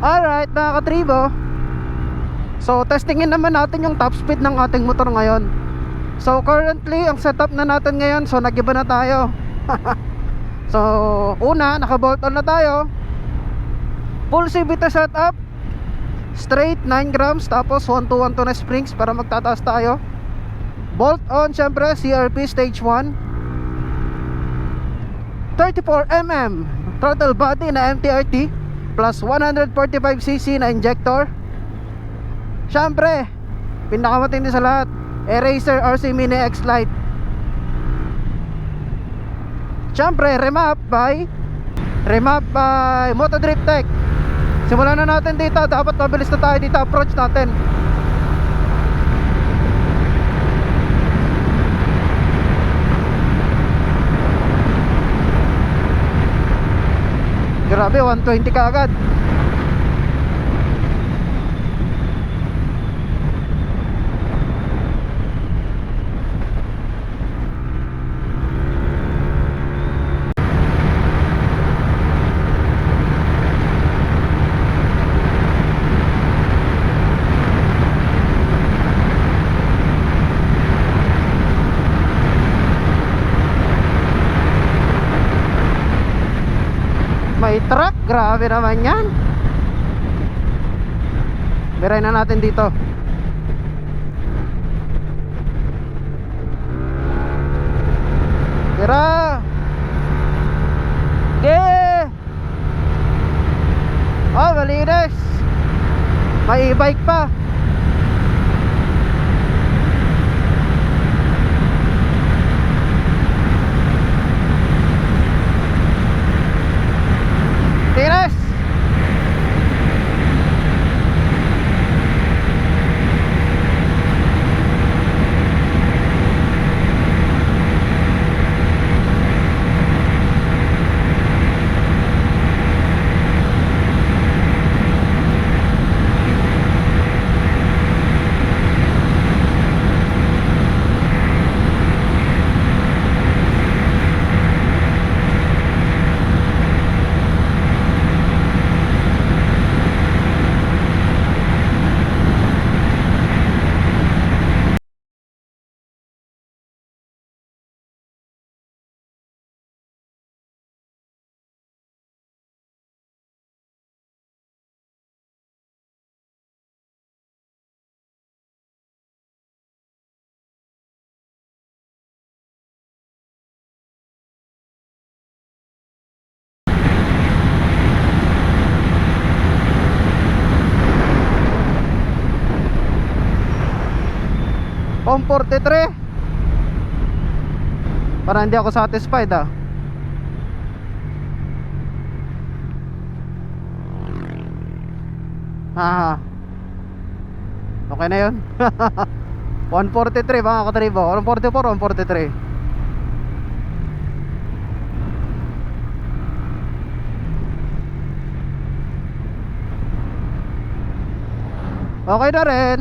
Alright mga katribo, so testingin naman natin yung top speed ng ating motor ngayon. So currently ang setup na natin ngayon, so nag-iba na tayo. So una, naka-bolt on na tayo. Full CVT setup, straight 9 grams, tapos 1212 na springs para magtataas tayo. Bolt on syempre, CRP stage 1, 34mm throttle body na MTRT plus 145cc na injector. Syempre, pinakamatindi sa lahat, Eraser RC Mini X Lite. Syempre, remap by Moto Drift Tech. Simulan na natin dito, dapat mabilis na tayo dito, approach natin. Grabe, 120 ka agad. May truck, grabe naman yan. Biray na natin dito. Tira. Okay. Oh, malinis. May e-bike pa. Tiras. Pom 43. Para hindi ako satisfied ah. Okay na yun. 143 mga katribo. 144, 143. Okay na rin.